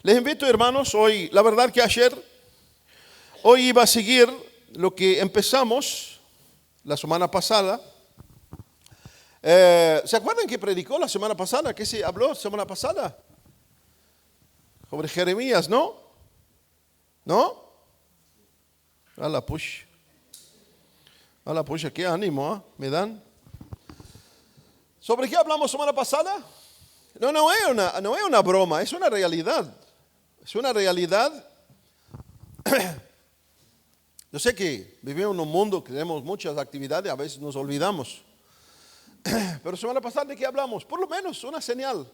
Les invito, hermanos, hoy, la verdad que hoy iba a seguir lo que empezamos la semana pasada. ¿Se acuerdan que predicó la semana pasada? ¿Qué se habló la semana pasada? Sobre Jeremías, ¿no? ¿No? A la push, qué ánimo, ¿eh? ¿Me dan? ¿Sobre qué hablamos semana pasada? No es una broma, es una realidad. Es una realidad. Yo sé que vivimos en un mundo que tenemos muchas actividades, a veces nos olvidamos. Pero semana pasada, ¿de qué hablamos? Por lo menos una señal.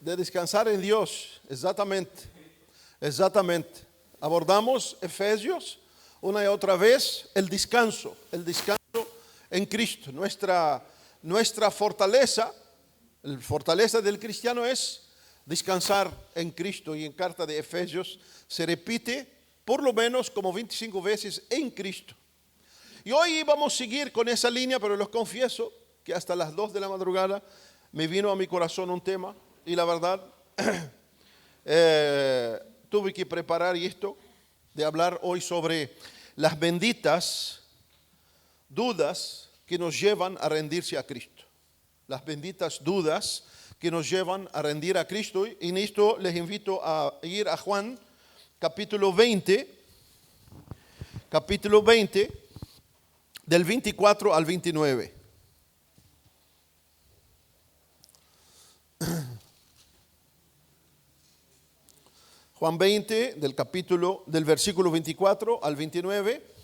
De descansar en Dios, exactamente. Abordamos Efesios una y otra vez, el descanso en Cristo. Nuestra fortaleza, la fortaleza del cristiano es descansar en Cristo, y en carta de Efesios se repite por lo menos como 25 veces en Cristo. Y hoy vamos a seguir con esa línea, pero les confieso que hasta las 2 de la madrugada me vino a mi corazón un tema, y la verdad tuve que preparar esto, de hablar hoy sobre las benditas dudas que nos llevan a rendirse a Cristo. Las benditas dudas que nos llevan a rendir a Cristo. Y en esto les invito a ir a Juan, capítulo 20, del 24 al 29. Juan 20, del versículo 24 al 29.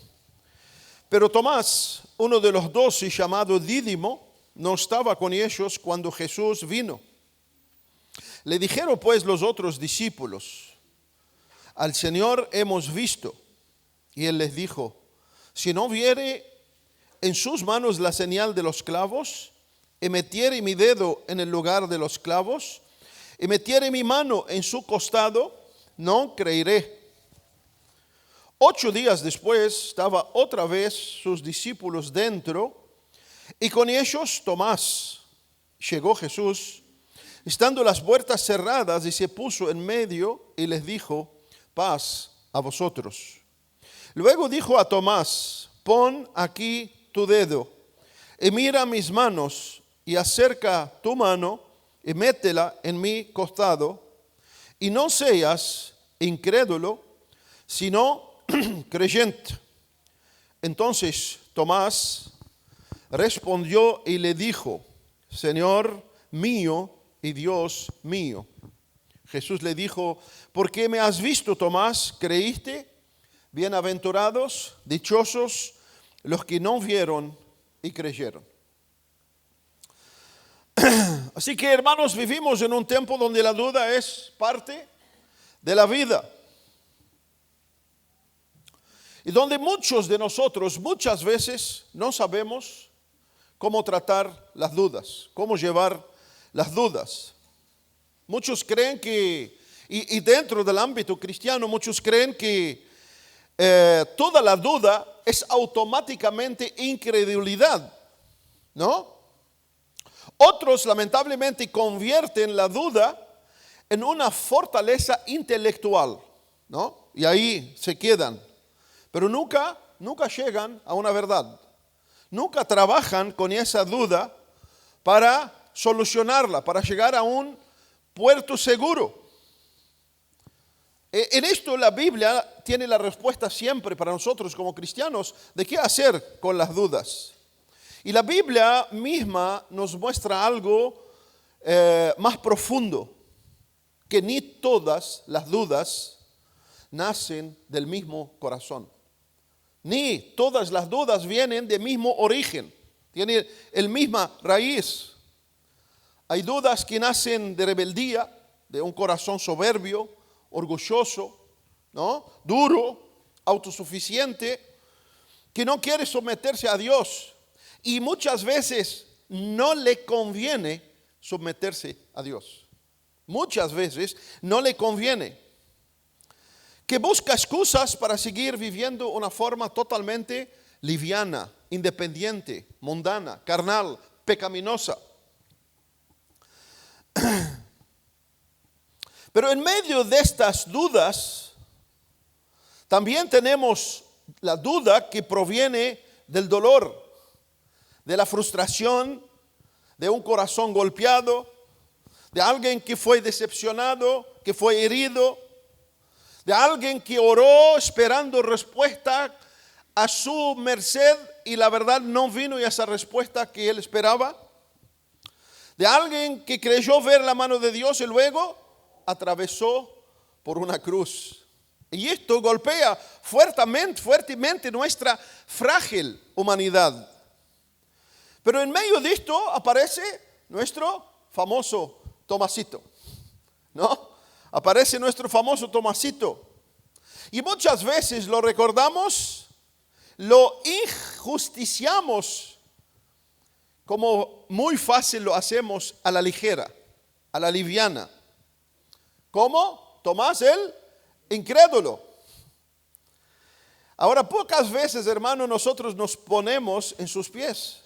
Pero Tomás, uno de los 12, llamado Dídimo, no estaba con ellos cuando Jesús vino. Le dijeron pues los otros discípulos: al Señor hemos visto. Y él les dijo: si no viere en sus manos la señal de los clavos, y metiere mi dedo en el lugar de los clavos, y metiere mi mano en su costado, no creeré. 8 días después estaba otra vez sus discípulos dentro, y con ellos Tomás. Llegó Jesús, estando las puertas cerradas, y se puso en medio y les dijo: paz a vosotros. Luego dijo a Tomás: pon aquí tu dedo y mira mis manos, y acerca tu mano y métela en mi costado, y no seas incrédulo, sino creyente. Entonces Tomás respondió y le dijo: Señor mío y Dios mío. Jesús le dijo: ¿por qué me has visto, Tomás? ¿Creíste? Bienaventurados, dichosos los que no vieron y creyeron. Así que, hermanos, vivimos en un tiempo donde la duda es parte de la vida. Y donde muchos de nosotros muchas veces no sabemos cómo tratar las dudas, cómo llevar las dudas. Muchos creen que, y dentro del ámbito cristiano, muchos creen que toda la duda es automáticamente incredulidad, ¿no? Otros lamentablemente convierten la duda en una fortaleza intelectual, ¿no? Y ahí se quedan. Pero nunca llegan a una verdad. Nunca trabajan con esa duda para solucionarla, para llegar a un puerto seguro. En esto la Biblia tiene la respuesta siempre para nosotros como cristianos de qué hacer con las dudas. Y la Biblia misma nos muestra algo más profundo, que ni todas las dudas nacen del mismo corazón. Ni todas las dudas vienen del mismo origen, tienen la misma raíz. Hay dudas que nacen de rebeldía, de un corazón soberbio, orgulloso, ¿no? Duro, autosuficiente, que no quiere someterse a Dios. Y muchas veces no le conviene someterse a Dios. Muchas veces no le conviene. Que busca excusas para seguir viviendo una forma totalmente liviana, independiente, mundana, carnal, pecaminosa. Pero en medio de estas dudas, también tenemos la duda que proviene del dolor, de la frustración, de un corazón golpeado, de alguien que fue decepcionado, que fue herido, de alguien que oró esperando respuesta a su merced y la verdad no vino esa respuesta que él esperaba. De alguien que creyó ver la mano de Dios y luego atravesó por una cruz. Y esto golpea fuertemente nuestra frágil humanidad. Pero en medio de esto aparece nuestro famoso Tomasito, ¿no? Aparece nuestro famoso Tomasito. Y muchas veces lo recordamos, lo injusticiamos, como muy fácil lo hacemos a la ligera, a la liviana. ¿Cómo? Tomás el incrédulo. Ahora, pocas veces, hermano, nosotros nos ponemos en sus pies.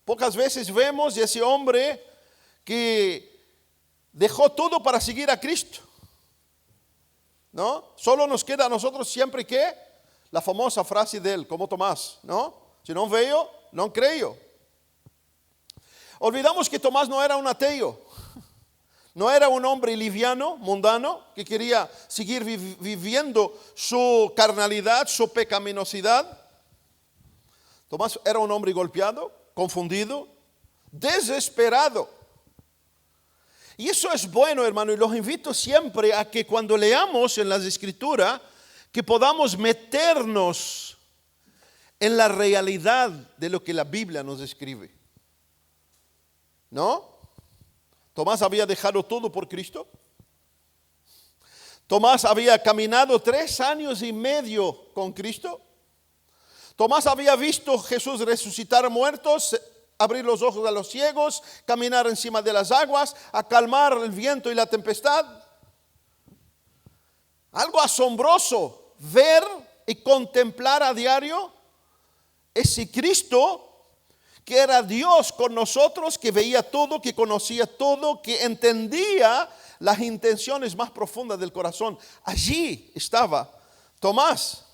Pocas veces vemos ese hombre que dejó todo para seguir a Cristo, ¿no? Solo nos queda a nosotros siempre que la famosa frase de él, como Tomás, ¿no? Si no veo, no creo. Olvidamos que Tomás no era un ateo. No era un hombre liviano, mundano, que quería seguir viviendo su carnalidad, su pecaminosidad. Tomás era un hombre golpeado, confundido, desesperado. Y eso es bueno, hermano, y los invito siempre a que cuando leamos en las Escrituras, que podamos meternos en la realidad de lo que la Biblia nos describe. ¿No? Tomás había dejado todo por Cristo. Tomás había caminado 3 años y medio con Cristo. Tomás había visto a Jesús resucitar muertos, abrir los ojos a los ciegos, caminar encima de las aguas, acalmar el viento y la tempestad. Algo asombroso, ver y contemplar a diario ese Cristo que era Dios con nosotros, que veía todo, que conocía todo, que entendía las intenciones más profundas del corazón. Allí estaba Tomás.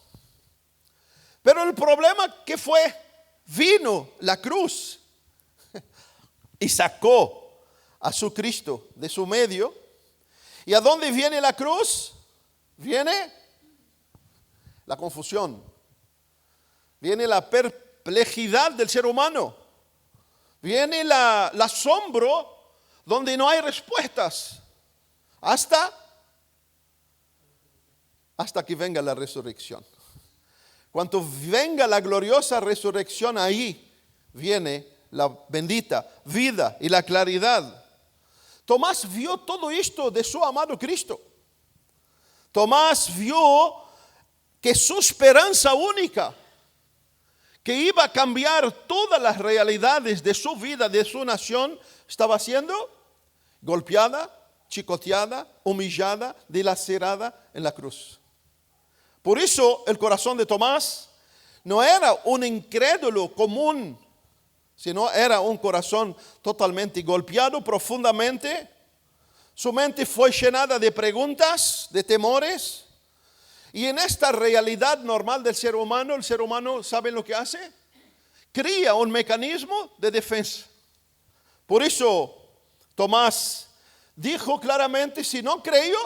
Pero el problema que fue, vino la cruz y sacó a su Cristo de su medio. ¿Y a dónde viene la cruz? Viene la confusión. Viene la perplejidad del ser humano. Viene el asombro donde no hay respuestas. Hasta que venga la resurrección. Cuando venga la gloriosa resurrección, ahí viene la bendita vida y la claridad. Tomás vio todo esto de su amado Cristo. Tomás vio que su esperanza única, que iba a cambiar todas las realidades de su vida, de su nación, estaba siendo golpeada, chicoteada, humillada, dilacerada en la cruz. Por eso el corazón de Tomás no era un incrédulo común, sino era un corazón totalmente golpeado profundamente. Su mente fue llenada de preguntas, de temores. Y en esta realidad normal del ser humano, el ser humano, ¿saben lo que hace? Crea un mecanismo de defensa. Por eso Tomás dijo claramente, si no creo,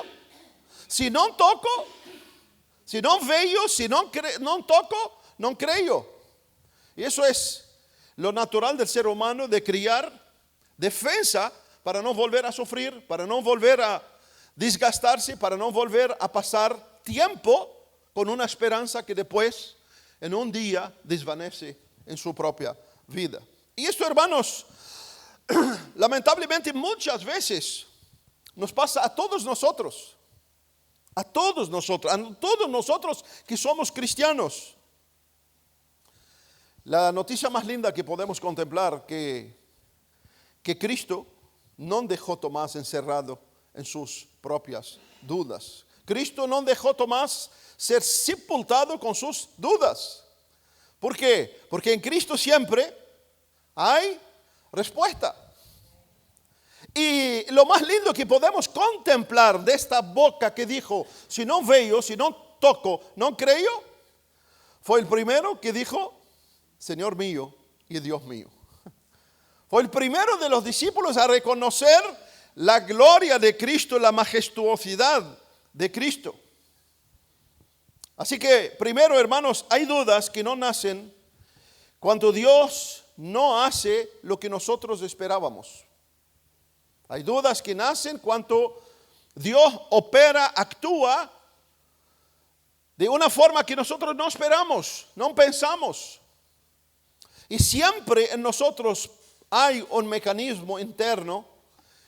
si no toco, si no veo, si no toco, no creo. Y eso es lo natural del ser humano, de crear defensa para no volver a sufrir, para no volver a desgastarse, para no volver a pasar tiempo con una esperanza que después en un día desvanece en su propia vida. Y esto, hermanos, lamentablemente muchas veces nos pasa a todos nosotros. A todos nosotros que somos cristianos. La noticia más linda que podemos contemplar que Cristo no dejó a Tomás encerrado en sus propias dudas. Cristo no dejó a Tomás ser sepultado con sus dudas. ¿Por qué? Porque en Cristo siempre hay respuesta. Y lo más lindo que podemos contemplar de esta boca que dijo, si no veo, si no toco, no creo, fue el primero que dijo, Señor mío y Dios mío. Fue el primero de los discípulos a reconocer la gloria de Cristo, la majestuosidad de Cristo. Así que, primero, hermanos, hay dudas que no nacen cuando Dios no hace lo que nosotros esperábamos. Hay dudas que nacen cuando Dios opera, actúa de una forma que nosotros no esperamos, no pensamos. Y siempre en nosotros hay un mecanismo interno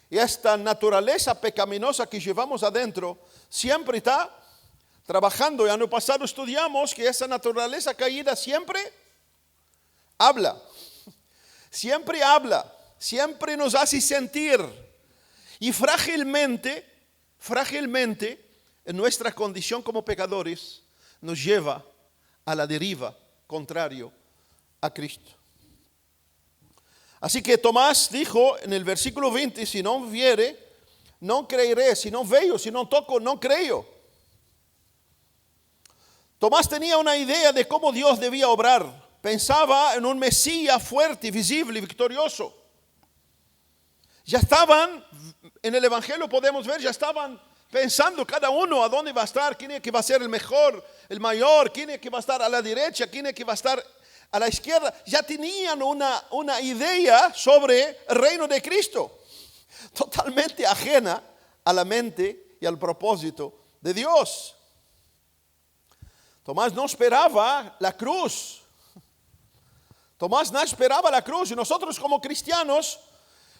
y esta naturaleza pecaminosa que llevamos adentro siempre está trabajando. El año pasado estudiamos que esa naturaleza caída siempre habla, siempre nos hace sentir. Y frágilmente, en nuestra condición como pecadores, nos lleva a la deriva contrario a Cristo. Así que Tomás dijo en el versículo 20, si no viere, no creeré, si no veo, si no toco, no creo. Tomás tenía una idea de cómo Dios debía obrar. Pensaba en un Mesías fuerte, visible y victorioso. Ya estaban, en el Evangelio podemos ver, ya estaban pensando cada uno a dónde va a estar, quién es que va a ser el mejor, el mayor, quién es que va a estar a la derecha, quién es que va a estar a la izquierda. Ya tenían una idea sobre el reino de Cristo, totalmente ajena a la mente y al propósito de Dios. Tomás no esperaba la cruz. Tomás no esperaba la cruz, y nosotros como cristianos,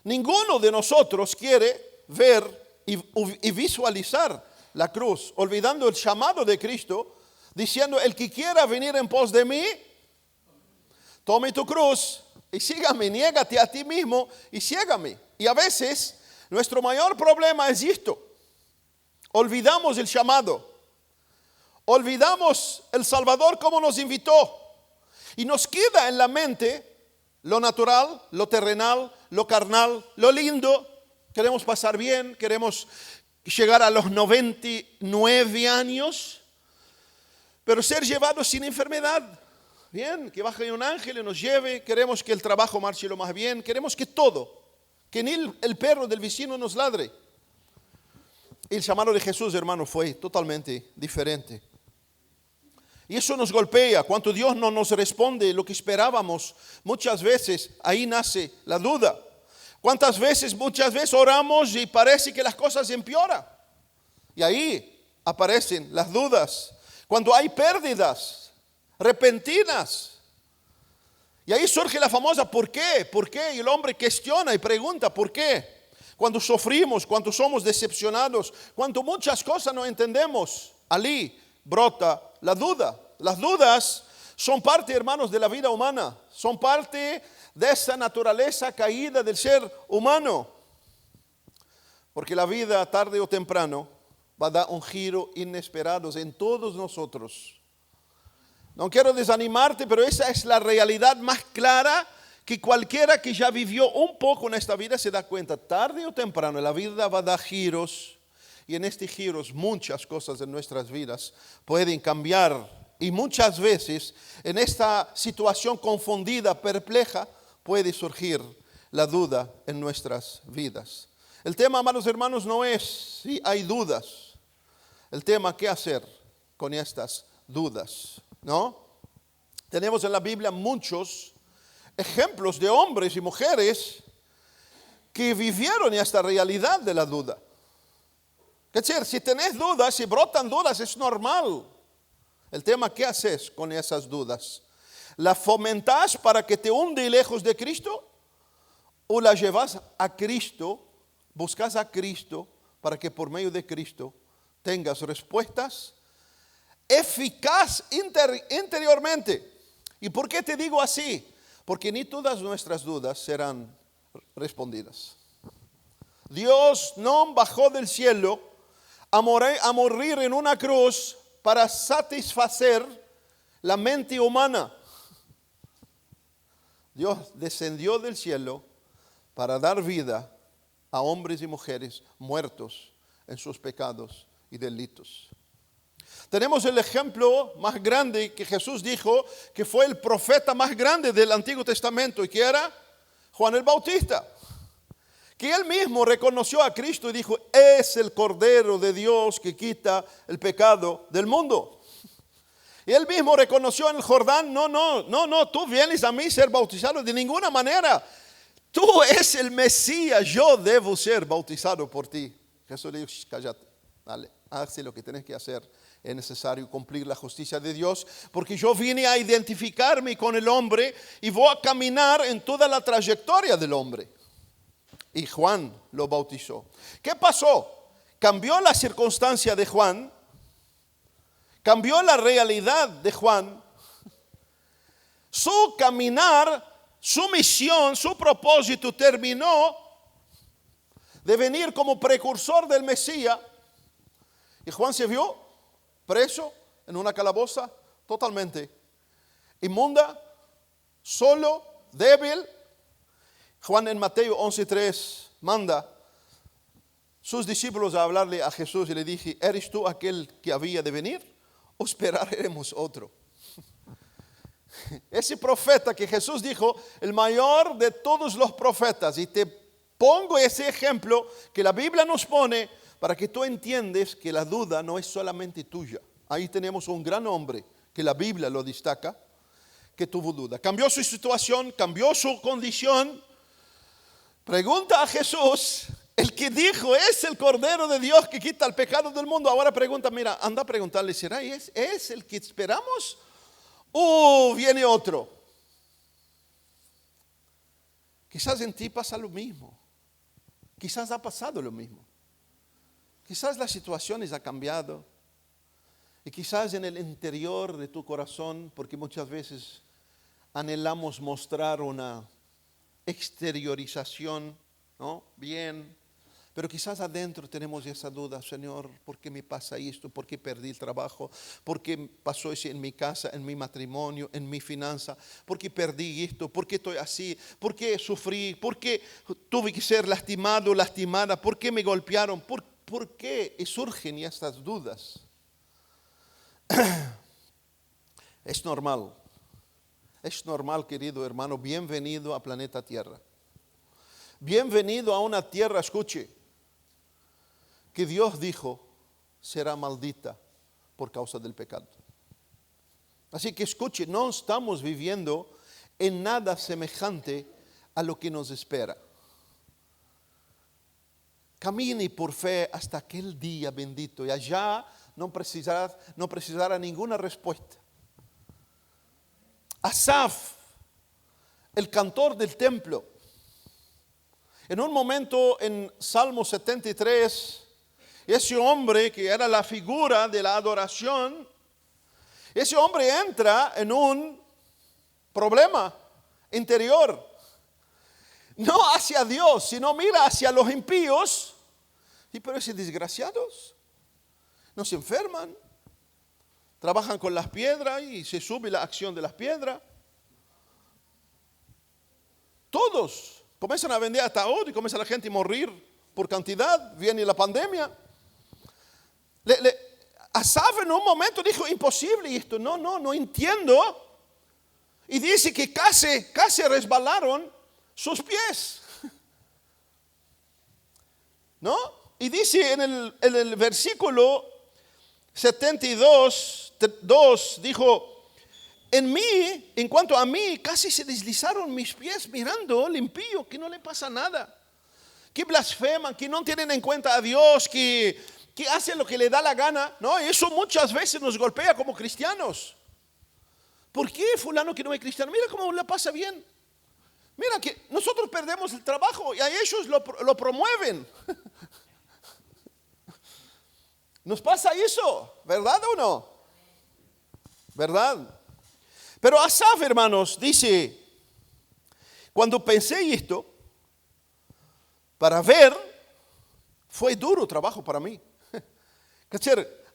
ninguno de nosotros quiere ver y visualizar la cruz, olvidando el llamado de Cristo, diciendo, el que quiera venir en pos de mí, tome tu cruz y sígame, niégate a ti mismo y sígame. Y a veces nuestro mayor problema es esto: olvidamos el llamado, olvidamos el Salvador como nos invitó, y nos queda en la mente lo natural, lo terrenal, lo carnal, lo lindo. Queremos pasar bien, queremos llegar a los 99 años, pero ser llevados sin enfermedad. Bien, que baje un ángel y nos lleve. Queremos que el trabajo marche lo más bien. Queremos que todo, que ni el perro del vecino nos ladre. El llamado de Jesús, hermano, fue totalmente diferente. Y eso nos golpea. Cuando Dios no nos responde lo que esperábamos, muchas veces ahí nace la duda. Muchas veces oramos y parece que las cosas empeoran. Y ahí aparecen las dudas. Cuando hay pérdidas repentinas. Y ahí surge la famosa ¿por qué? ¿Por qué? Y el hombre cuestiona y pregunta ¿por qué? Cuando sufrimos, cuando somos decepcionados, cuando muchas cosas no entendemos, allí brota la duda. Las dudas son parte, hermanos, de la vida humana. Son parte de esa naturaleza caída del ser humano. Porque la vida, tarde o temprano, va a dar un giro inesperado en todos nosotros. No quiero desanimarte, pero esa es la realidad más clara que cualquiera que ya vivió un poco en esta vida se da cuenta. Tarde o temprano la vida va a dar giros, y en estos giros muchas cosas en nuestras vidas pueden cambiar. Y muchas veces en esta situación confundida, perpleja, puede surgir la duda en nuestras vidas. El tema, amados hermanos, no es si hay dudas. El tema, ¿qué hacer con estas dudas? ¿No? Tenemos en la Biblia muchos ejemplos de hombres y mujeres que vivieron esta realidad de la duda. Es decir, si tenés dudas, si brotan dudas, es normal. El tema, ¿qué haces con esas dudas? ¿Las fomentás para que te hunde lejos de Cristo? ¿O las llevas a Cristo, buscas a Cristo para que por medio de Cristo tengas respuestas eficaz interiormente? ¿Y por qué te digo así? Porque ni todas nuestras dudas serán respondidas. Dios no bajó del cielo a morir en una cruz para satisfacer la mente humana. Dios descendió del cielo para dar vida a hombres y mujeres muertos en sus pecados y delitos. Tenemos el ejemplo más grande que Jesús dijo, que fue el profeta más grande del Antiguo Testamento, y que era Juan el Bautista, que él mismo reconoció a Cristo y dijo: es el Cordero de Dios que quita el pecado del mundo. Y él mismo reconoció en el Jordán: no, tú vienes a mí a ser bautizado de ninguna manera. Tú eres el Mesías, yo debo ser bautizado por ti. Jesús le dijo: cállate, dale, haz lo que tienes que hacer. Es necesario cumplir la justicia de Dios, porque yo vine a identificarme con el hombre y voy a caminar en toda la trayectoria del hombre. Y Juan lo bautizó. ¿Qué pasó? Cambió la circunstancia de Juan, cambió la realidad de Juan, su caminar, su misión, su propósito terminó de venir como precursor del Mesías. Y Juan se vio preso en una calaboza totalmente inmunda, solo, débil. Juan en Mateo 11:3 manda sus discípulos a hablarle a Jesús y le dije: ¿eres tú aquel que había de venir o esperaremos otro? Ese profeta que Jesús dijo, el mayor de todos los profetas, y te pongo ese ejemplo que la Biblia nos pone para que tú entiendas que la duda no es solamente tuya. Ahí tenemos un gran hombre que la Biblia lo destaca, que tuvo duda. Cambió su situación, cambió su condición. Pregunta a Jesús, el que dijo: es el Cordero de Dios que quita el pecado del mundo. Ahora pregunta, mira, anda a preguntarle: ¿será es el que esperamos o viene otro? Quizás en ti pasa lo mismo. Quizás ha pasado lo mismo. Quizás las situaciones han cambiado. Y quizás en el interior de tu corazón, porque muchas veces anhelamos mostrar una exteriorización, ¿no? Bien, pero quizás adentro tenemos esa duda: Señor, ¿por qué me pasa esto? ¿Por qué perdí el trabajo? ¿Por qué pasó eso en mi casa, en mi matrimonio, en mi finanza? ¿Por qué perdí esto? ¿Por qué estoy así? ¿Por qué sufrí? ¿Por qué tuve que ser lastimado, lastimada? ¿Por qué me golpearon? ¿Por qué? Y surgen estas dudas. Es normal. Es normal, querido hermano. Bienvenido a Planeta Tierra. Bienvenido a una tierra, escuche, que Dios dijo será maldita por causa del pecado. Así que escuche, no estamos viviendo en nada semejante a lo que nos espera. Camine por fe hasta aquel día bendito y allá no precisará ninguna respuesta. Asaf, el cantor del templo, en un momento en Salmo 73, ese hombre que era la figura de la adoración, ese hombre entra en un problema interior. No hacia Dios, sino mira hacia los impíos. Y pero esos desgraciados no se enferman, trabajan con las piedras y se sube la acción de las piedras. Todos comienzan a vender ataúd y comienza la gente a morir por cantidad. Viene la pandemia. Asaf en un momento dijo: imposible esto, no entiendo. Y dice que casi resbalaron sus pies. ¿No? Y dice en el versículo 72, dijo: en cuanto a mí, casi se deslizaron mis pies mirando al impío, que no le pasa nada, que blasfeman, que no tienen en cuenta a Dios, que hacen lo que le da la gana. No, eso muchas veces nos golpea como cristianos. ¿Por qué fulano que no es cristiano? Mira cómo le pasa bien. Mira que nosotros perdemos el trabajo y a ellos lo promueven. Nos pasa eso, ¿verdad o no? ¿Verdad? Pero Asaf, hermanos, dice: cuando pensé esto, para ver, fue duro trabajo para mí.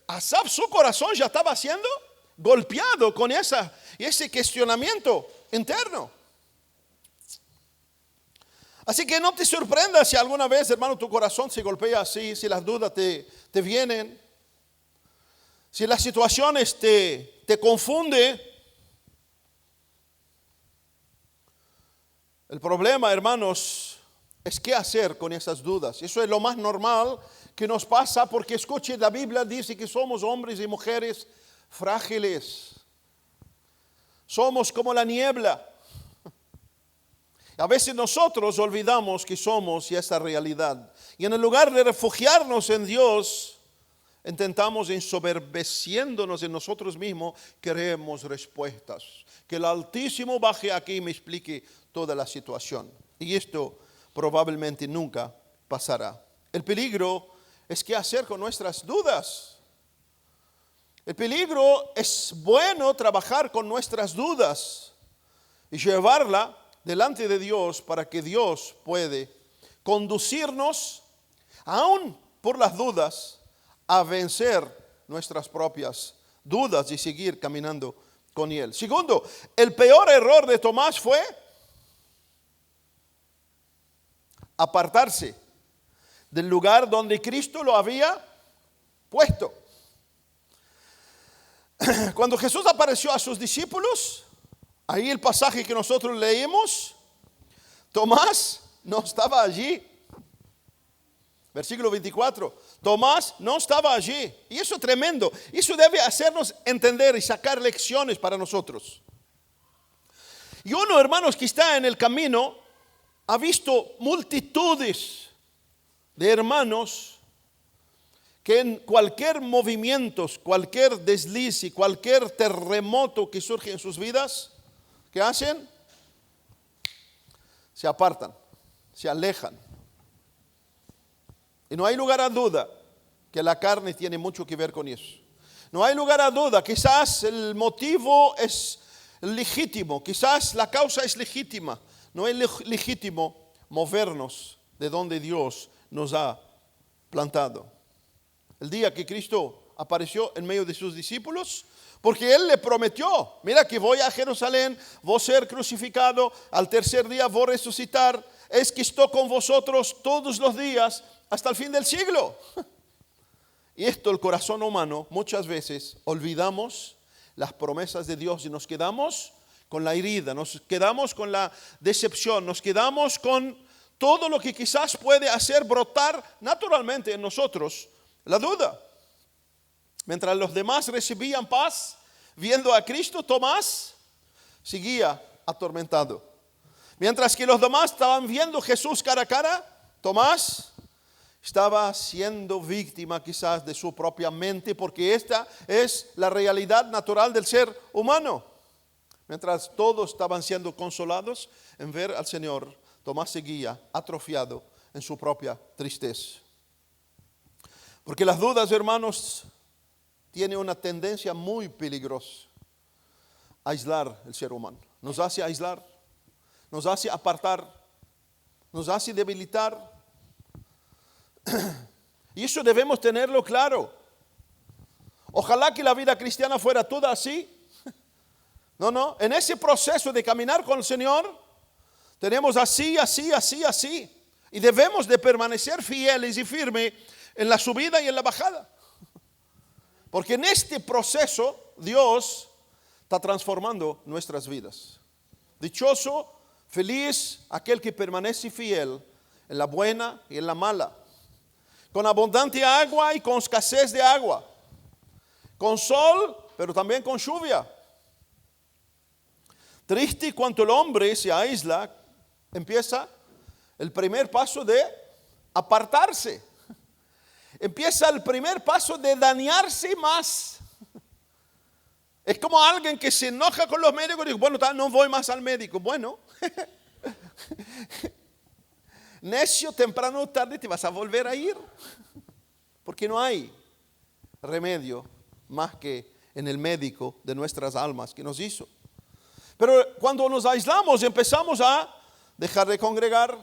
Asaf, su corazón ya estaba siendo golpeado con ese cuestionamiento interno. Así que no te sorprendas si alguna vez, hermano, tu corazón se golpea así, si las dudas te vienen, si las situaciones te confunden. El problema, hermanos, es qué hacer con esas dudas. Eso es lo más normal que nos pasa porque, escuche, la Biblia dice que somos hombres y mujeres frágiles. Somos como la niebla. A veces nosotros olvidamos que somos y esa realidad. Y en el lugar de refugiarnos en Dios, intentamos, ensoberbeciéndonos en nosotros mismos, queremos respuestas. Que el Altísimo baje aquí y me explique toda la situación. Y esto probablemente nunca pasará. El peligro es qué hacer con nuestras dudas. El peligro es bueno trabajar con nuestras dudas y llevarla delante de Dios para que Dios puede conducirnos, aún por las dudas, a vencer nuestras propias dudas y seguir caminando con Él. Segundo, el peor error de Tomás fue apartarse del lugar donde Cristo lo había puesto. Cuando Jesús apareció a sus discípulos, ahí el pasaje que nosotros leímos, Tomás no estaba allí. Versículo 24, Tomás no estaba allí. Y eso es tremendo. Eso debe hacernos entender y sacar lecciones para nosotros. Y uno, hermanos, que está en el camino, ha visto multitudes de hermanos que en cualquier movimiento, cualquier desliz y cualquier terremoto que surge en sus vidas, ¿qué hacen? Se apartan, se alejan. Y no hay lugar a duda que la carne tiene mucho que ver con eso. No hay lugar a duda, quizás el motivo es legítimo, quizás la causa es legítima. No es legítimo movernos de donde Dios nos ha plantado. El día que Cristo apareció en medio de sus discípulos, porque Él le prometió, mira que voy a Jerusalén, voy a ser crucificado, al tercer día voy a resucitar, es que estoy con vosotros todos los días hasta el fin del siglo. Y esto, el corazón humano, muchas veces olvidamos las promesas de Dios y nos quedamos con la herida, nos quedamos con la decepción, nos quedamos con todo lo que quizás puede hacer brotar naturalmente en nosotros la duda. Mientras los demás recibían paz, viendo a Cristo, Tomás seguía atormentado. Mientras que los demás estaban viendo a Jesús cara a cara, Tomás estaba siendo víctima quizás de su propia mente, porque esta es la realidad natural del ser humano. Mientras todos estaban siendo consolados en ver al Señor, Tomás seguía atrofiado en su propia tristeza. Porque las dudas, hermanos, tienen una tendencia muy peligrosa a aislar el ser humano. Nos hace aislar, nos hace apartar, nos hace debilitar. Y eso debemos tenerlo claro. Ojalá que la vida cristiana fuera toda así. No. En ese proceso de caminar con el Señor, tenemos así. Y debemos de permanecer fieles y firmes en la subida y en la bajada. Porque en este proceso Dios está transformando nuestras vidas. Dichoso, feliz aquel que permanece fiel en la buena y en la mala. Con abundante agua y con escasez de agua. Con sol, pero también con lluvia. Triste cuando el hombre se aísla, empieza el primer paso de apartarse. Empieza el primer paso de dañarse más. Es como alguien que se enoja con los médicos y dice, bueno, no voy más al médico. Bueno, necio, temprano o tarde te vas a volver a ir. Porque no hay remedio más que en el médico de nuestras almas que nos hizo. Pero cuando nos aislamos empezamos a dejar de congregar,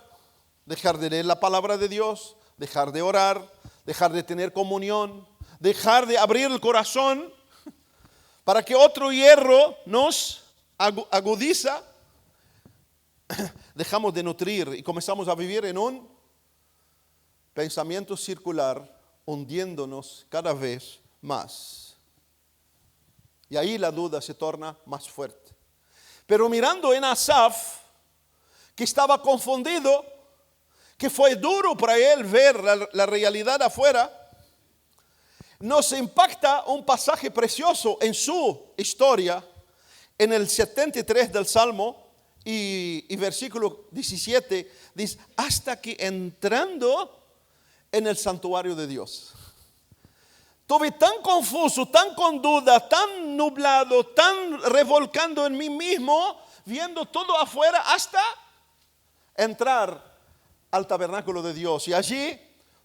dejar de leer la palabra de Dios, dejar de orar, dejar de tener comunión, dejar de abrir el corazón para que otro hierro nos agudiza. dejamos de nutrir y comenzamos a vivir en un pensamiento circular, hundiéndonos cada vez más. Y ahí la duda se torna más fuerte. Pero mirando en Asaf, que estaba confundido, que fue duro para él ver la realidad afuera, nos impacta un pasaje precioso en su historia, en el 73 del Salmo y versículo 17, dice, hasta que entrando en el santuario de Dios. Estuve tan confuso, tan con duda, tan nublado, tan revolcando en mí mismo, viendo todo afuera hasta entrar al tabernáculo de Dios. Y allí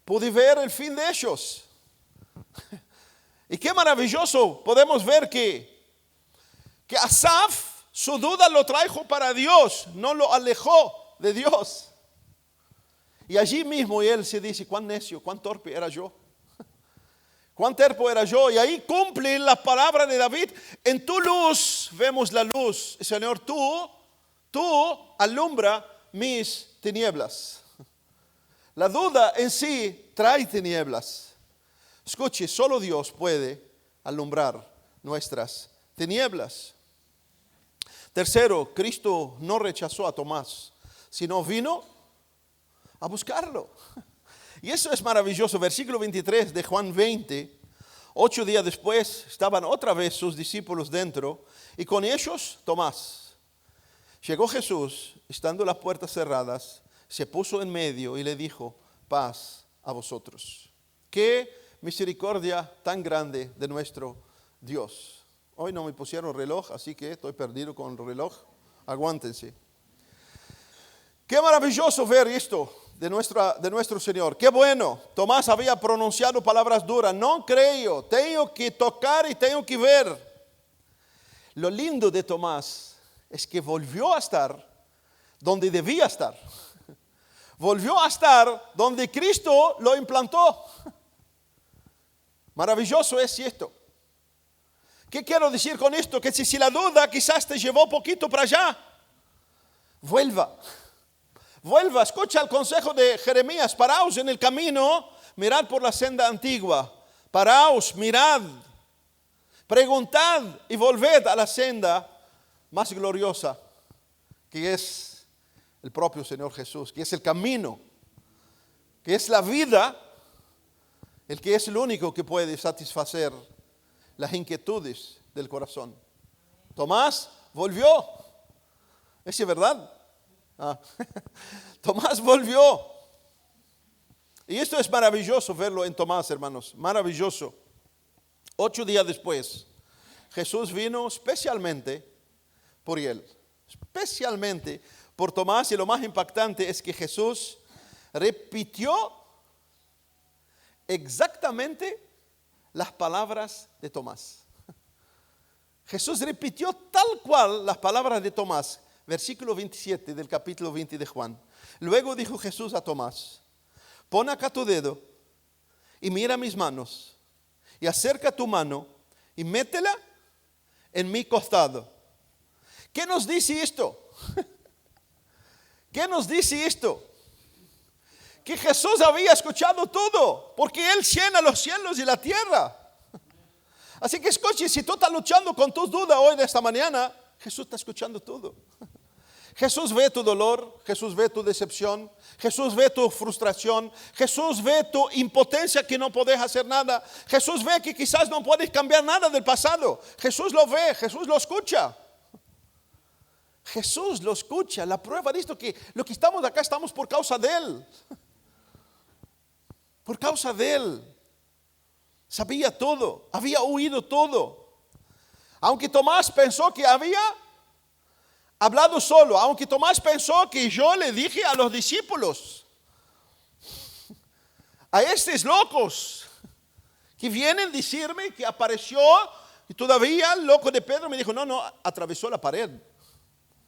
pude ver el fin de ellos. Y qué maravilloso podemos ver que Asaf, su duda lo trajo para Dios, no lo alejó de Dios. Y allí mismo él se dice, cuán necio, cuán torpe era yo. Cuán terco era yo. Y ahí cumple la palabra de David. En tu luz vemos la luz. Señor, tú alumbra mis tinieblas. La duda en sí trae tinieblas. Escuche, solo Dios puede alumbrar nuestras tinieblas. Tercero, Cristo no rechazó a Tomás, sino vino a buscarlo. Y eso es maravilloso. Versículo 23 de Juan 20. 8 días después estaban otra vez sus discípulos dentro y con ellos Tomás. Llegó Jesús, estando las puertas cerradas, se puso en medio y le dijo, paz a vosotros. Qué misericordia tan grande de nuestro Dios. Hoy no me pusieron reloj, así que estoy perdido con el reloj. Aguántense. Qué maravilloso ver esto de nuestro Señor. Qué bueno. Tomás había pronunciado palabras duras. No creo. Tengo que tocar y tengo que ver. Lo lindo de Tomás es que volvió a estar donde debía estar. Volvió a estar donde Cristo lo implantó. Maravilloso es esto. ¿Qué quiero decir con esto? Que si la duda quizás te llevó poquito para allá, vuelva, escucha el consejo de Jeremías, paraos en el camino, mirad por la senda antigua, paraos, mirad, preguntad y volved a la senda más gloriosa, que es el propio Señor Jesús, que es el camino, que es la vida, el que es el único que puede satisfacer las inquietudes del corazón. Tomás volvió, ¿es verdad? Tomás volvió. Y esto es maravilloso verlo en Tomás, hermanos, maravilloso. 8 días después, Jesús vino especialmente por él, especialmente por Tomás, y lo más impactante es que Jesús repitió exactamente las palabras de Tomás. Jesús repitió tal cual las palabras de Tomás. Versículo 27 del capítulo 20 de Juan. Luego dijo Jesús a Tomás, pon acá tu dedo y mira mis manos y acerca tu mano y métela en mi costado. ¿Qué nos dice esto? ¿Qué nos dice esto? Que Jesús había escuchado todo, porque Él llena los cielos y la tierra. Así que escuche, si tú estás luchando con tus dudas hoy de esta mañana, Jesús está escuchando todo. Jesús ve tu dolor, Jesús ve tu decepción, Jesús ve tu frustración, Jesús ve tu impotencia que no puedes hacer nada, Jesús ve que quizás no puedes cambiar nada del pasado. Jesús lo ve, Jesús lo escucha. Jesús lo escucha. La prueba de esto que lo que estamos acá estamos por causa de Él. Por causa de Él. Sabía todo, había oído todo. Aunque Tomás pensó que había hablado solo, aunque Tomás pensó que yo le dije a los discípulos, a estos locos que vienen a decirme que apareció, y todavía el loco de Pedro me dijo, no, atravesó la pared.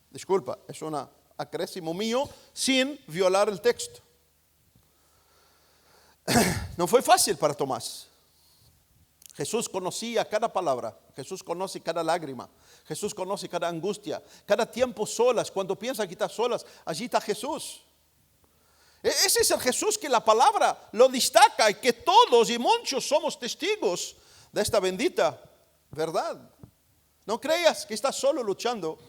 Disculpa, es un acrésimo mío sin violar el texto. No fue fácil para Tomás. Jesús conocía cada palabra, Jesús conoce cada lágrima, Jesús conoce cada angustia, cada tiempo solas. Cuando piensas que estás solas, allí está Jesús. Ese es el Jesús que la palabra lo destaca y que todos y muchos somos testigos de esta bendita verdad. No creas que estás solo luchando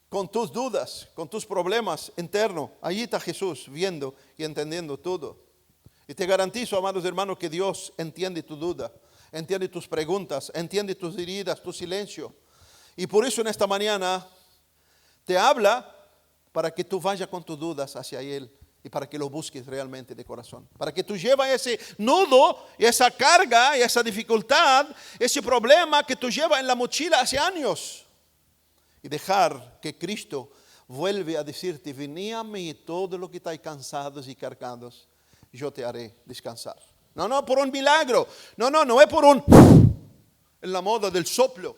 con tus dudas, con tus problemas internos. Allí está Jesús viendo y entendiendo todo. Y te garantizo, amados hermanos, que Dios entiende tu duda, entiende tus preguntas, entiende tus heridas, tu silencio. Y por eso en esta mañana te habla para que tú vayas con tus dudas hacia Él y para que lo busques realmente de corazón. Para que tú lleves ese nudo, esa carga, esa dificultad, ese problema que tú llevas en la mochila hace años. Y dejar que Cristo vuelva a decirte, vení a mí todo lo que estáis cansados y cargados, yo te haré descansar. No por un milagro. No es por en la moda del soplo.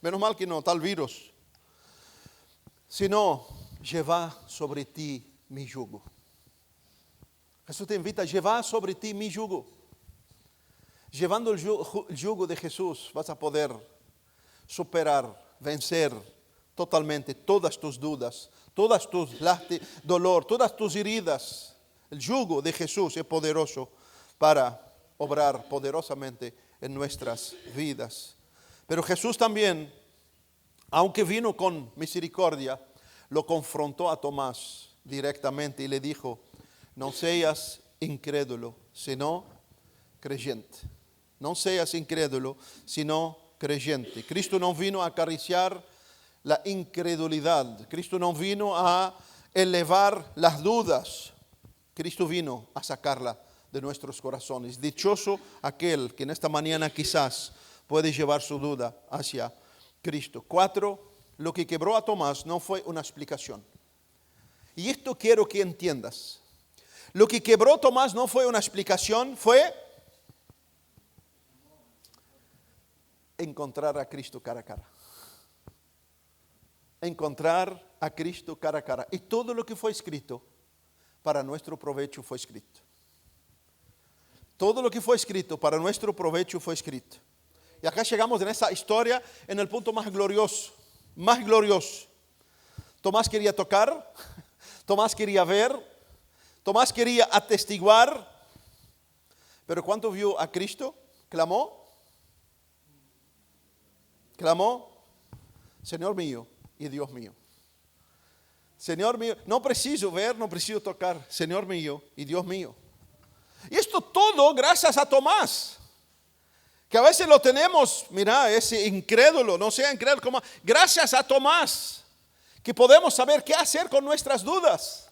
Menos mal que no, tal virus. Sino, lleva sobre ti mi yugo. Jesús te invita a llevar sobre ti mi yugo. Llevando el yugo de Jesús vas a poder superar, vencer totalmente todas tus dudas, todas tus dolor, todas tus heridas. El yugo de Jesús es poderoso para obrar poderosamente en nuestras vidas. Pero Jesús también, aunque vino con misericordia, lo confrontó a Tomás directamente y le dijo, no seas incrédulo, sino creyente. No seas incrédulo, sino creyente. Cristo no vino a acariciar la incredulidad. Cristo no vino a elevar las dudas. Cristo vino a sacarla de nuestros corazones. Dichoso aquel que en esta mañana quizás puede llevar su duda hacia Cristo. 4, lo que quebró a Tomás no fue una explicación. Y esto quiero que entiendas. Lo que quebró Tomás no fue una explicación, fue encontrar a Cristo cara a cara. Encontrar a Cristo cara a cara. Y todo lo que fue escrito para nuestro provecho fue escrito. Todo lo que fue escrito para nuestro provecho fue escrito. Y acá llegamos en esa historia en el punto más glorioso. Más glorioso. Tomás quería tocar. Tomás quería ver. Tomás quería atestiguar. Pero cuando vio a Cristo, clamó. Clamó, Señor mío y Dios mío. Señor mío, no preciso ver, no preciso tocar. Señor mío y Dios mío. Y esto todo gracias a Tomás. Que a veces lo tenemos, mira, ese incrédulo, no sea incrédulo como. Gracias a Tomás, que podemos saber qué hacer con nuestras dudas.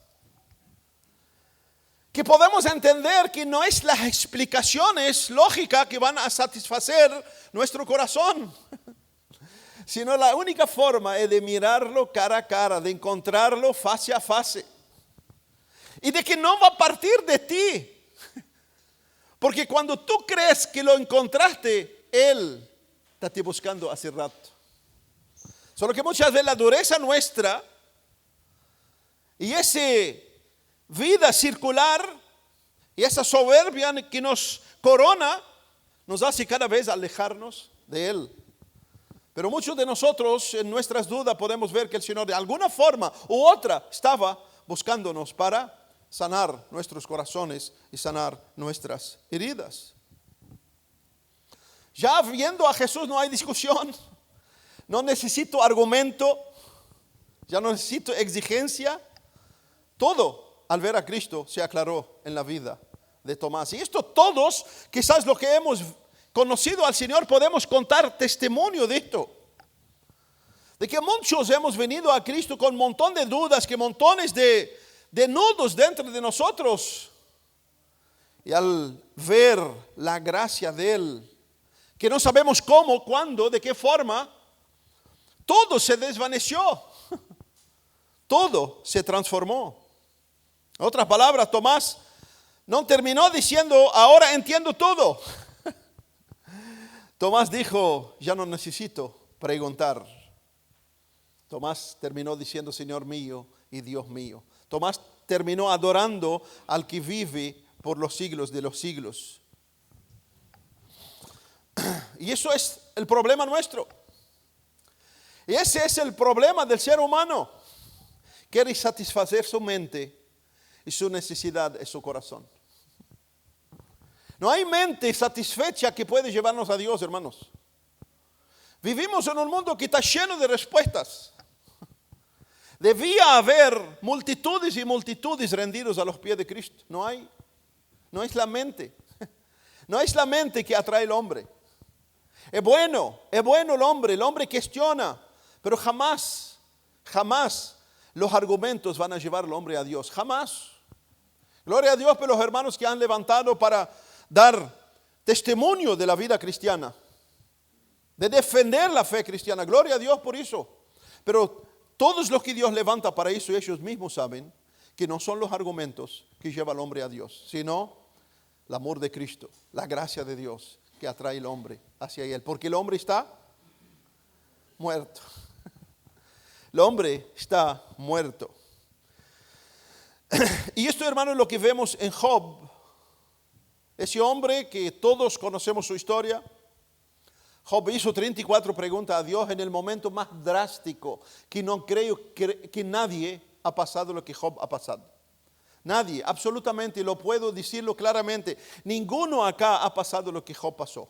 Que podemos entender que no es las explicaciones lógicas que van a satisfacer nuestro corazón. Sino la única forma es de mirarlo cara a cara, de encontrarlo face a face. Y de que no va a partir de ti. Porque cuando tú crees que lo encontraste, Él está te buscando hace rato. Solo que muchas veces la dureza nuestra y esa vida circular y esa soberbia que nos corona nos hace cada vez alejarnos de Él. Pero muchos de nosotros en nuestras dudas podemos ver que el Señor de alguna forma u otra estaba buscándonos para sanar nuestros corazones y sanar nuestras heridas. Ya viendo a Jesús no hay discusión, no necesito argumento, ya no necesito exigencia. Todo al ver a Cristo se aclaró en la vida de Tomás. Y esto todos, quizás lo que hemos conocido al Señor, podemos contar testimonio de esto. De que muchos hemos venido a Cristo con un montón de dudas, que montones de nudos dentro de nosotros. Y al ver la gracia de Él, que no sabemos cómo, cuándo, de qué forma, todo se desvaneció. Todo se transformó. En otras palabras, Tomás no terminó diciendo, ahora entiendo todo. Tomás dijo, ya no necesito preguntar. Tomás terminó diciendo, Señor mío y Dios mío. Tomás terminó adorando al que vive por los siglos de los siglos. Y eso es el problema nuestro. Y ese es el problema del ser humano. Quiere satisfacer su mente y su necesidad es su corazón. No hay mente satisfecha que puede llevarnos a Dios, hermanos. Vivimos en un mundo que está lleno de respuestas. Debía haber multitudes y multitudes rendidos a los pies de Cristo. No hay. No es la mente. No es la mente que atrae al hombre. Es bueno el hombre cuestiona, pero jamás los argumentos van a llevar al hombre a Dios. Jamás. Gloria a Dios por los hermanos que han levantado para dar testimonio de la vida cristiana, de defender la fe cristiana. Gloria a Dios por eso. Pero todos los que Dios levanta para eso, ellos mismos saben que no son los argumentos que llevan al hombre a Dios, sino el amor de Cristo, la gracia de Dios que atrae al hombre hacia Él. Porque el hombre está muerto. El hombre está muerto. Y esto, hermano, es lo que vemos en Job. Ese hombre que todos conocemos su historia. Job hizo 34 preguntas a Dios en el momento más drástico, que no creo que nadie ha pasado lo que Job ha pasado. Nadie, absolutamente, lo puedo decirlo claramente. Ninguno acá ha pasado lo que Job pasó.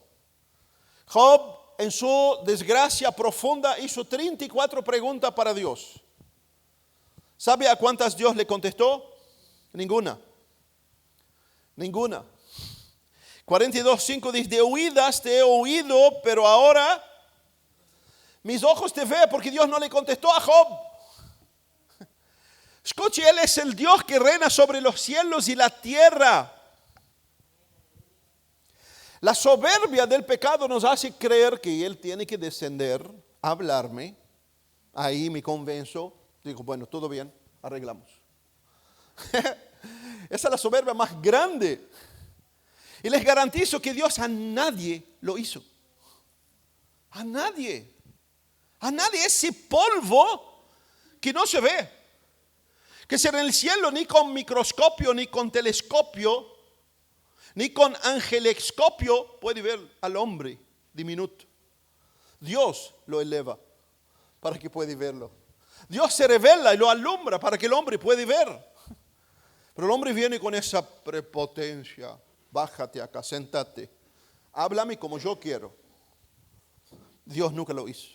Job, en su desgracia profunda, hizo 34 preguntas para Dios. ¿Sabe a cuántas Dios le contestó? Ninguna. 42:5 dice: de oídas te he oído, pero ahora mis ojos te ven, porque Dios no le contestó a Job. Escuche, Él es el Dios que reina sobre los cielos y la tierra. La soberbia del pecado nos hace creer que Él tiene que descender a hablarme. Ahí me convenzo. Digo, bueno, todo bien, arreglamos. Esa es la soberbia más grande. Y les garantizo que Dios a nadie lo hizo. A nadie. A nadie. Ese polvo que no se ve. Que sea en el cielo ni con microscopio, ni con telescopio, ni con angelescopio puede ver al hombre diminuto. Dios lo eleva para que pueda verlo. Dios se revela y lo alumbra para que el hombre pueda ver. Pero el hombre viene con esa prepotencia. Bájate acá, sentate. Háblame como yo quiero. Dios nunca lo hizo.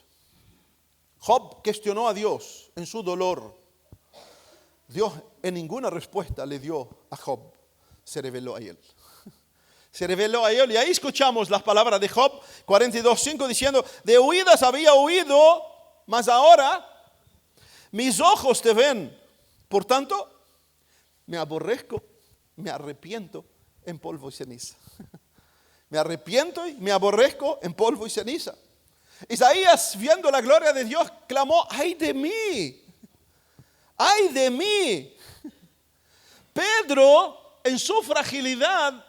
Job cuestionó a Dios en su dolor. Dios en ninguna respuesta le dio a Job. Se reveló a él. Se reveló a él. Y ahí escuchamos las palabras de Job 42:5 diciendo: de oídas había oído, mas ahora mis ojos te ven. Por tanto, me aborrezco, me arrepiento en polvo y ceniza. Me arrepiento y me aborrezco en polvo y ceniza. Isaías, viendo la gloria de Dios, clamó: ¡ay de mí! ¡Ay de mí! Pedro, en su fragilidad,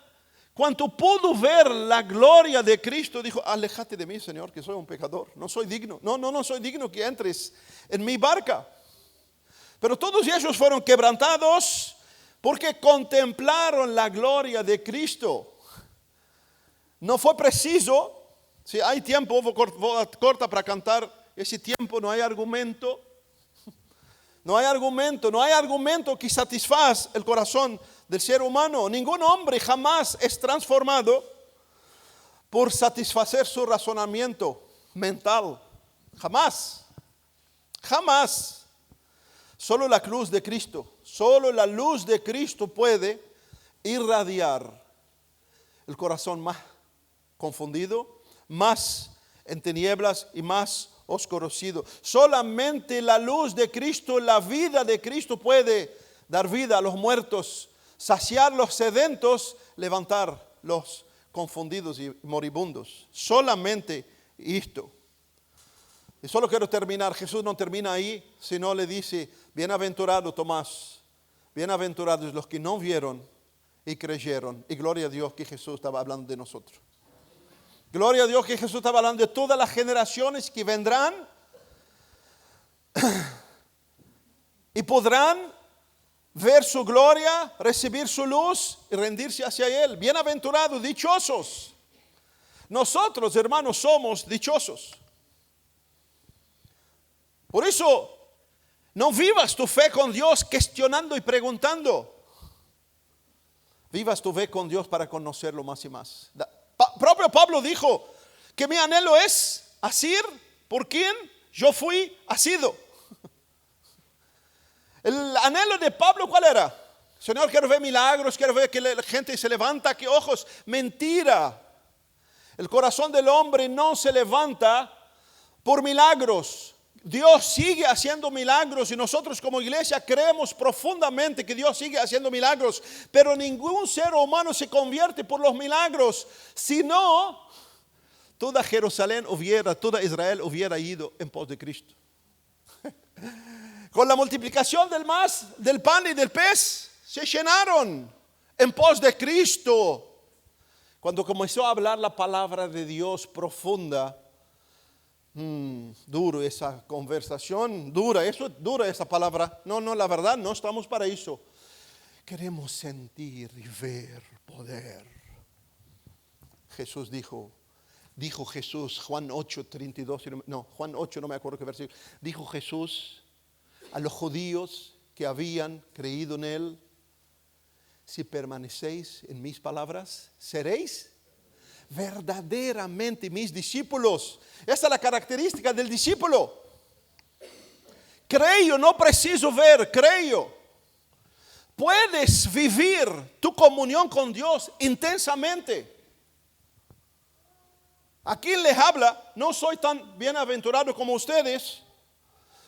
cuando pudo ver la gloria de Cristo, dijo: aléjate de mí, Señor, que soy un pecador. No soy digno. No soy digno que entres en mi barca. Pero todos ellos fueron quebrantados porque contemplaron la gloria de Cristo. No fue preciso. Si hay tiempo, corta para cantar. Ese tiempo no hay argumento. No hay argumento que satisfaga el corazón del ser humano. Ningún hombre jamás es transformado por satisfacer su razonamiento mental. Jamás. Solo la luz de Cristo puede irradiar el corazón más confundido, más en tinieblas y más oscurecido. Solamente la luz de Cristo, la vida de Cristo puede dar vida a los muertos, saciar los sedentos, levantar los confundidos y moribundos. Solamente esto. Y solo quiero terminar. Jesús no termina ahí, sino le dice: bienaventurado Tomás, bienaventurados los que no vieron y creyeron. Y gloria a Dios que Jesús estaba hablando de nosotros. Gloria a Dios que Jesús estaba hablando de todas las generaciones que vendrán y podrán ver su gloria, recibir su luz y rendirse hacia Él. Bienaventurados, dichosos Nosotros, hermanos, somos dichosos. Por eso, no vivas tu fe con Dios cuestionando y preguntando. Vivas tu fe con Dios para conocerlo más y más. Propio Pablo dijo que mi anhelo es asir por quien yo fui asido. El anhelo de Pablo, ¿cuál era? Señor, quiero ver milagros, quiero ver que la gente se levanta, que ojos. Mentira. El corazón del hombre no se levanta por milagros. Dios sigue haciendo milagros y nosotros como iglesia creemos profundamente que Dios sigue haciendo milagros, pero ningún ser humano se convierte por los milagros, sino toda Jerusalén toda Israel hubiera ido en pos de Cristo. Con la multiplicación del pan y del pez, se llenaron en pos de Cristo. Cuando comenzó a hablar la palabra de Dios profunda, duro esa conversación, dura esa palabra. No, la verdad, no estamos para eso. Queremos sentir y ver poder. Jesús dijo Jesús, Juan 8:32, Juan 8, no me acuerdo qué versículo. Dijo Jesús a los judíos que habían creído en Él: si permanecéis en mis palabras, seréis verdaderamente mis discípulos. Esa es la característica del discípulo. Creo, no preciso ver, creo. Puedes vivir tu comunión con Dios intensamente. ¿A quién les habla? No soy tan bienaventurado como ustedes.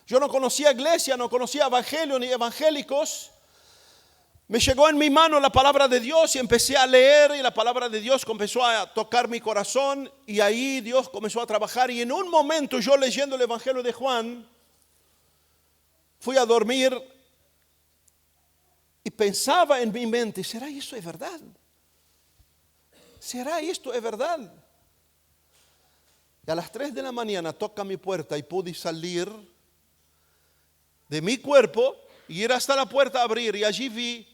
Yo no conocía iglesia, no conocía evangelio ni evangélicos. Me llegó en mi mano la palabra de Dios y empecé a leer, y la palabra de Dios comenzó a tocar mi corazón, y ahí Dios comenzó a trabajar. Y en un momento, yo leyendo el Evangelio de Juan, fui a dormir y pensaba en mi mente: ¿será esto de verdad? ¿Será esto de verdad? Y a las 3 de la mañana toca mi puerta y pude salir de mi cuerpo y ir hasta la puerta a abrir, y allí vi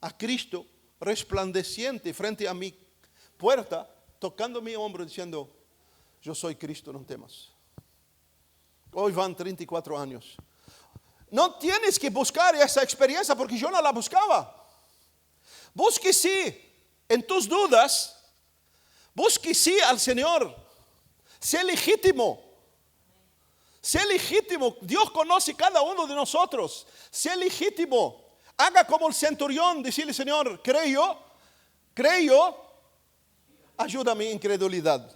a Cristo resplandeciente frente a mi puerta, tocando mi hombro diciendo: yo soy Cristo, no temas. Hoy van 34 años. No tienes que buscar esa experiencia porque yo no la buscaba. Busque sí en tus dudas, busque sí al Señor. Sé legítimo. Sé legítimo. Dios conoce cada uno de nosotros. Sé legítimo. Haga como el centurión, decirle: Señor, creo, ayuda a mi incredulidad.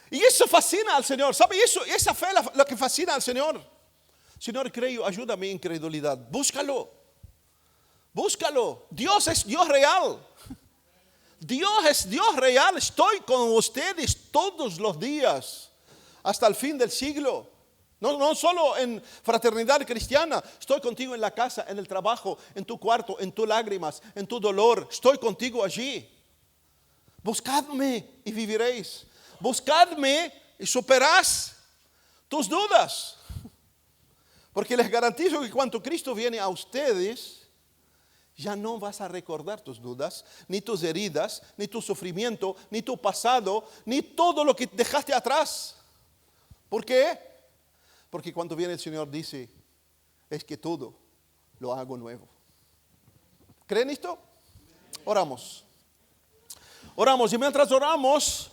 Y eso fascina al Señor. ¿Sabe eso? Esa fe es lo que fascina al Señor. Señor, creo, ayuda a mi incredulidad. Búscalo. Dios es Dios real. Dios es Dios real. Estoy con ustedes todos los días hasta el fin del siglo. No solo en fraternidad cristiana. Estoy contigo en la casa, en el trabajo, en tu cuarto, en tus lágrimas, en tu dolor. Estoy contigo allí. Buscadme y viviréis. Buscadme y superarás tus dudas. Porque les garantizo que cuando Cristo viene a ustedes, ya no vas a recordar tus dudas, ni tus heridas, ni tu sufrimiento, ni tu pasado, ni todo lo que dejaste atrás. ¿Por qué? Porque cuando viene el Señor dice: es que todo lo hago nuevo. ¿Creen esto? Oramos. Y mientras oramos,